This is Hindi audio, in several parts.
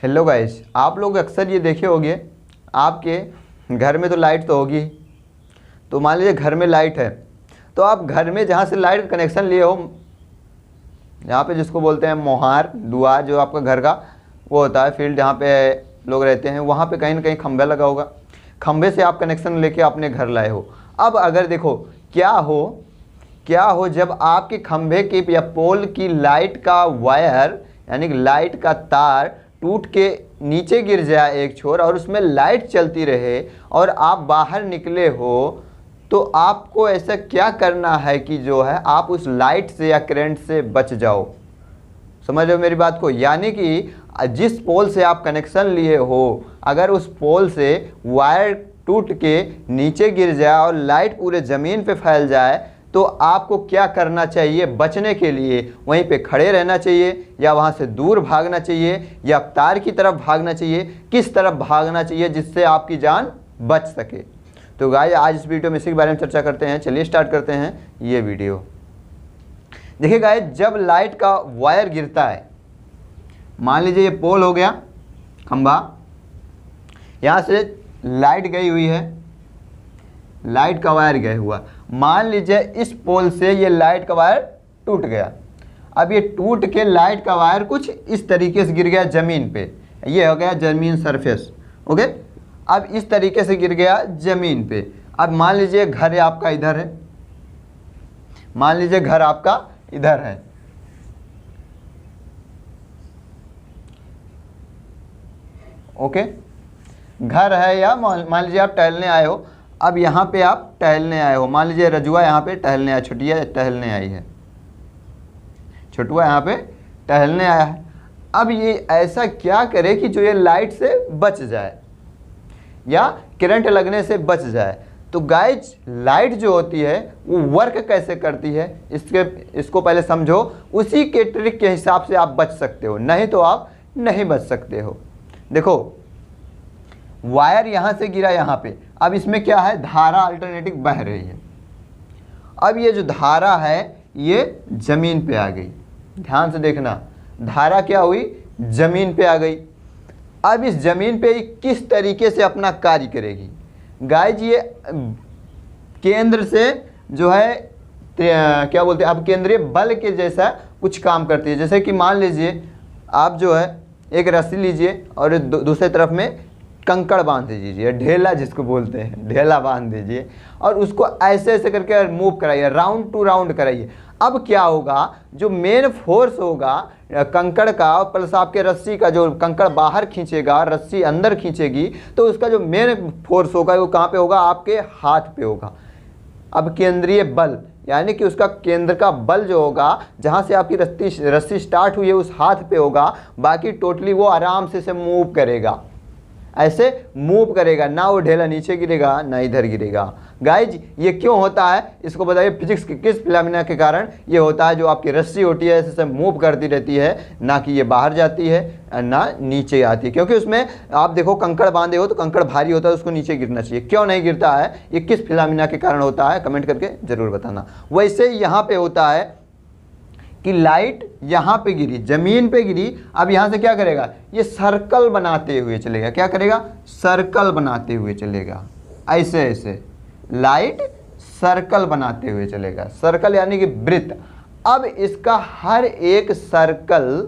हेलो गाइस, आप लोग अक्सर ये देखे होंगे आपके घर में तो लाइट तो होगी। तो मान लीजिए घर में लाइट है, तो आप घर में जहाँ से लाइट कनेक्शन लिए हो, यहाँ पे जिसको बोलते हैं मोहार दुआर, जो आपका घर का वो होता है फील्ड जहाँ पे लोग रहते हैं, वहाँ पे कहीं ना कहीं खंभा लगा होगा। खंभे से आप कनेक्शन लेके अपने घर लाए हो। अब अगर देखो क्या हो जब आपके खंभे की या पोल की लाइट का वायर यानी कि लाइट का तार टूट के नीचे गिर जाए एक छोर और उसमें लाइट चलती रहे और आप बाहर निकले हो, तो आपको ऐसा क्या करना है कि जो है आप उस लाइट से या करंट से बच जाओ। समझ रहे हो मेरी बात को? यानी कि जिस पोल से आप कनेक्शन लिए हो, अगर उस पोल से वायर टूट के नीचे गिर जाए और लाइट पूरे ज़मीन पे फैल जाए, तो आपको क्या करना चाहिए बचने के लिए? वहीं पे खड़े रहना चाहिए या वहाँ से दूर भागना चाहिए या तार की तरफ भागना चाहिए? किस तरफ भागना चाहिए जिससे आपकी जान बच सके? तो गाइस आज इस वीडियो में इसी के बारे में चर्चा करते हैं। चलिए स्टार्ट करते हैं ये वीडियो। देखिए गाइस, जब लाइट का वायर गिरता है, मान लीजिए ये पोल हो गया खंभा, यहाँ से लाइट गई हुई है, लाइट का वायर गया हुआ। मान लीजिए इस पोल से ये लाइट का वायर टूट गया। अब ये टूट के लाइट का वायर कुछ इस तरीके से गिर गया ज़मीन पे, ये हो गया ज़मीन सरफेस। ओके, अब इस तरीके से गिर गया ज़मीन पे। अब मान लीजिए घर आपका इधर है, मान लीजिए घर आपका इधर है, ओके घर है, या मान लीजिए आप टहलने आए हो। अब यहाँ पे आप टहलने आए हो, मान लीजिए रजुआ यहाँ पे टहलने आया, छुटिया टहलने आई है, छुटुआ यहाँ पे टहलने आया है। अब ये ऐसा क्या करे कि जो ये लाइट से बच जाए या करंट लगने से बच जाए। तो गाइज लाइट जो होती है वो वर्क कैसे करती है इसको पहले समझो, उसी के ट्रिक के हिसाब से आप बच सकते हो, नहीं तो आप नहीं बच सकते हो। देखो वायर यहाँ से गिरा यहाँ पे, अब इसमें क्या है, धारा अल्टरनेटिव बह रही है। अब ये जो धारा है ये ज़मीन पे आ गई, ध्यान से देखना, धारा क्या हुई, ज़मीन पे आ गई। अब इस ज़मीन पे किस तरीके से अपना कार्य करेगी? गाइज ये केंद्र से जो है क्या बोलते हैं, अब केंद्रीय बल के जैसा कुछ काम करती है। जैसे कि मान लीजिए आप जो है एक रस्सी लीजिए और दूसरे तरफ में कंकड़ बांध दीजिए, ढेला जिसको बोलते हैं, ढेला बांध दीजिए और उसको ऐसे ऐसे करके मूव कराइए, राउंड टू राउंड कराइए। अब क्या होगा, जो मेन फोर्स होगा कंकड़ का प्लस आपके रस्सी का, जो कंकड़ बाहर खींचेगा रस्सी अंदर खींचेगी, तो उसका जो मेन फोर्स होगा वो कहाँ पे होगा, आपके हाथ पे होगा। अब केंद्रीय बल यानी कि उसका केंद्र का बल जो होगा, जहाँ से आपकी रस्सी स्टार्ट हुई है उस हाथ पे होगा, बाकी टोटली वो आराम से मूव करेगा, ऐसे मूव करेगा, ना वो ढेला नीचे गिरेगा ना इधर गिरेगा। गाइज ये क्यों होता है इसको बताइए, फिजिक्स के किस फिनोमेना के कारण ये होता है? जो आपकी रस्सी होती है ऐसे मूव करती रहती है, ना कि ये बाहर जाती है ना नीचे आती है, क्योंकि उसमें आप देखो कंकड़ बांधे हो तो कंकड़ भारी होता है, उसको नीचे गिरना चाहिए। क्यों नहीं गिरता है, ये किस फिनोमेना के कारण होता है, कमेंट करके ज़रूर बताना। वैसे यहाँ पे होता है कि लाइट यहाँ पे गिरी, ज़मीन पे गिरी, अब यहाँ से क्या करेगा, ये सर्कल बनाते हुए चलेगा। क्या करेगा, सर्कल बनाते हुए चलेगा, ऐसे ऐसे लाइट सर्कल बनाते हुए चलेगा, सर्कल यानी कि वृत्त। अब इसका हर एक सर्कल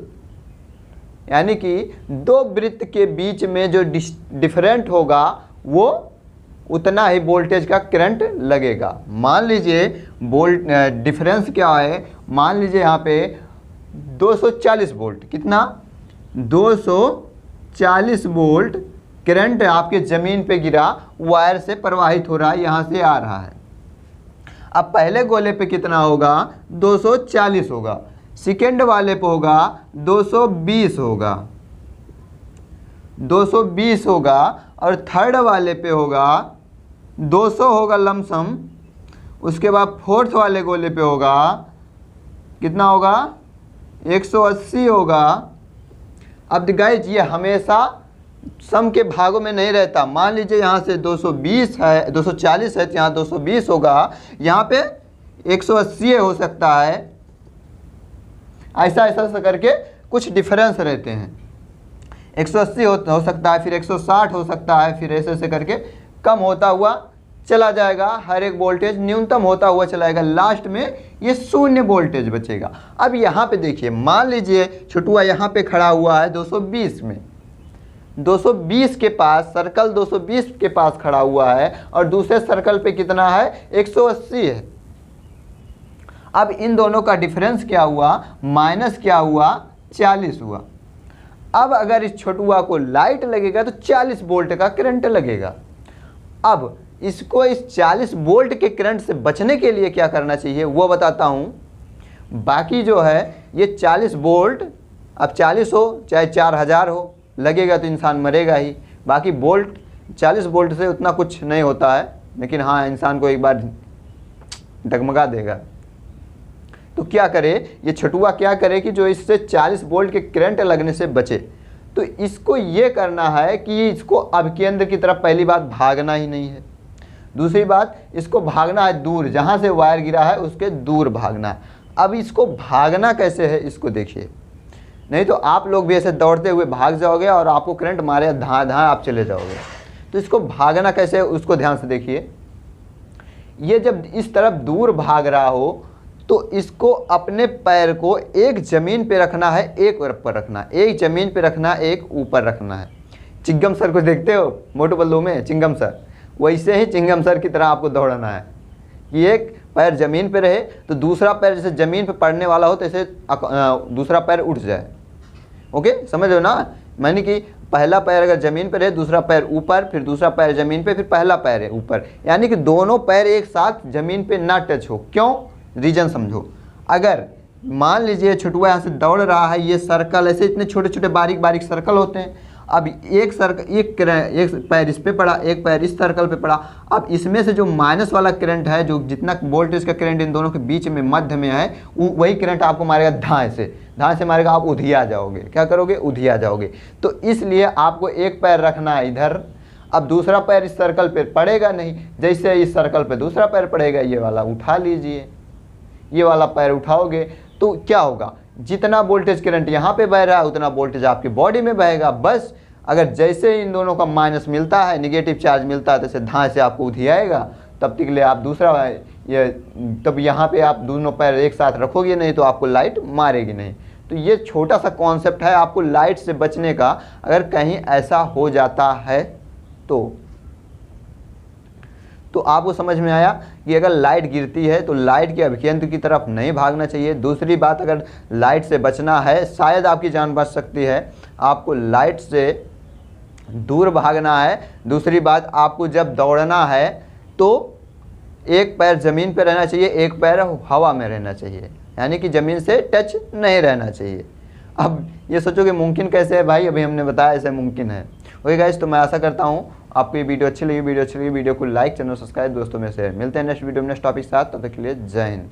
यानी कि दो वृत्त के बीच में जो डिफरेंट होगा वो उतना ही वोल्टेज का करंट लगेगा। मान लीजिए डिफरेंस क्या है, मान लीजिए यहाँ पे 240 वोल्ट, कितना, 240 वोल्ट करंट आपके ज़मीन पे गिरा, वायर से प्रवाहित हो रहा है, यहाँ से आ रहा है। अब पहले गोले पे कितना होगा, 240 होगा, सेकेंड वाले पे होगा 220 होगा, 220 होगा, और थर्ड वाले पे होगा 200 होगा लमसम। उसके बाद फोर्थ वाले गोले पे होगा कितना होगा, 180 होगा। अब गाइस ये हमेशा सम के भागों में नहीं रहता। मान लीजिए यहाँ से 220 है, 240 है तो यहाँ 220 होगा, यहाँ पे 180 हो सकता है, ऐसा ऐसा करके कुछ डिफरेंस रहते हैं। 180 हो सकता है, फिर 160 हो सकता है, फिर ऐसे ऐसे करके कम होता हुआ चला जाएगा। हर एक वोल्टेज न्यूनतम होता हुआ चलाएगा, लास्ट में ये 0 वोल्टेज बचेगा। अब यहाँ पे देखिए, मान लीजिए छोटुआ यहाँ पे खड़ा हुआ है 220 में, 220 के पास, सर्कल 220 के पास खड़ा हुआ है और दूसरे सर्कल पे कितना है, 180 है। अब इन दोनों का डिफरेंस क्या हुआ, माइनस क्या हुआ, 40 हुआ। अब अगर इस छोटुआ को लाइट लगेगा तो 40 वोल्ट का करंट लगेगा। अब इसको इस 40 वोल्ट के करंट से बचने के लिए क्या करना चाहिए वो बताता हूँ। बाकी जो है ये 40 वोल्ट, अब 40 हो चाहे 4000 हो, लगेगा तो इंसान मरेगा ही। बाकी वोल्ट 40 वोल्ट से उतना कुछ नहीं होता है, लेकिन हाँ इंसान को एक बार डगमगा देगा। तो क्या करे ये छोटुआ, क्या करे कि जो इससे 40 वोल्ट के करंट लगने से बचे। तो इसको ये करना है कि इसको अब के अंदर की तरफ पहली बात भागना ही नहीं है, दूसरी बात इसको भागना है दूर, जहाँ से वायर गिरा है उसके दूर भागना है। अब इसको भागना कैसे है इसको देखिए, नहीं तो आप लोग भी ऐसे दौड़ते हुए भाग जाओगे और आपको करंट मारे धाँ धाँ आप चले जाओगे। तो इसको भागना कैसे है उसको ध्यान से देखिए। ये जब इस तरफ दूर भाग रहा हो तो इसको अपने पैर को एक ज़मीन पे रखना है, एक ऊपर रखना है, एक ज़मीन पे रखना है, एक ऊपर रखना है। चिंगम सर को देखते हो मोटू पल्लू में, चिंगम सर, वैसे ही चिंगम सर की तरह आपको दौड़ना है कि एक पैर ज़मीन पे रहे तो दूसरा पैर जैसे ज़मीन पे पड़ने वाला हो तो ऐसे दूसरा पैर उठ जाए। ओके, समझ लो ना, मैंने कि पहला पैर अगर ज़मीन पे रहे, दूसरा पैर ऊपर, फिर दूसरा पैर ज़मीन पे, फिर पहला पैर है ऊपर, यानी कि दोनों पैर एक साथ ज़मीन पे ना टच हो। क्यों, रीजन समझो। अगर मान लीजिए छोटुआ यहाँ से दौड़ रहा है, ये सर्कल ऐसे इतने छोटे छोटे बारीक बारीक सर्कल होते हैं। अब एक सर्कल, एक पैर इस पे पड़ा, एक पैर इस सर्कल पे पड़ा। अब इसमें से जो माइनस वाला करंट है, जो जितना वोल्टेज का करंट इन दोनों के बीच में मध्य में है, वही करंट आपको मारेगा धाए से मारेगा, आप उधिया जाओगे। क्या करोगे, उधिया जाओगे। तो इसलिए आपको एक पैर रखना है इधर, अब दूसरा पैर इस सर्कल पे पड़ेगा नहीं, जैसे इस सर्कल पे दूसरा पैर पड़ेगा, ये वाला उठा लीजिए, ये वाला पैर उठाओगे तो क्या होगा, जितना वोल्टेज करंट यहाँ पे बह रहा है उतना वोल्टेज आपकी बॉडी में बहेगा। बस अगर जैसे इन दोनों का माइनस मिलता है, निगेटिव चार्ज मिलता है, तो ऐसे धाँ से आपको उधियाएगा। तब तक के लिए आप दूसरा ये, तब यहाँ पे आप दोनों पैर एक साथ रखोगे, नहीं तो आपको लाइट मारेगी नहीं। तो ये छोटा सा कॉन्सेप्ट है आपको लाइट से बचने का, अगर कहीं ऐसा हो जाता है तो आपको समझ में आया कि अगर लाइट गिरती है तो लाइट के अभिकेंद्र की तरफ नहीं भागना चाहिए। दूसरी बात, अगर लाइट से बचना है, शायद आपकी जान बच सकती है, आपको लाइट से दूर भागना है। दूसरी बात, आपको जब दौड़ना है तो एक पैर ज़मीन पे रहना चाहिए, एक पैर हवा में रहना चाहिए, यानी कि ज़मीन से टच नहीं रहना चाहिए। अब ये सोचो कि मुमकिन कैसे है भाई, अभी हमने बताया ऐसे मुमकिन है। ओके गाइस, तो मैं आशा करता हूँ आपको ये वीडियो अच्छी लगी। वीडियो को लाइक, चैनल सब्सक्राइब, दोस्तों में शेयर। मिलते हैं नेक्स्ट वीडियो में नेक्स्ट टॉपिक के साथ, तब तक के लिए जय हिंद।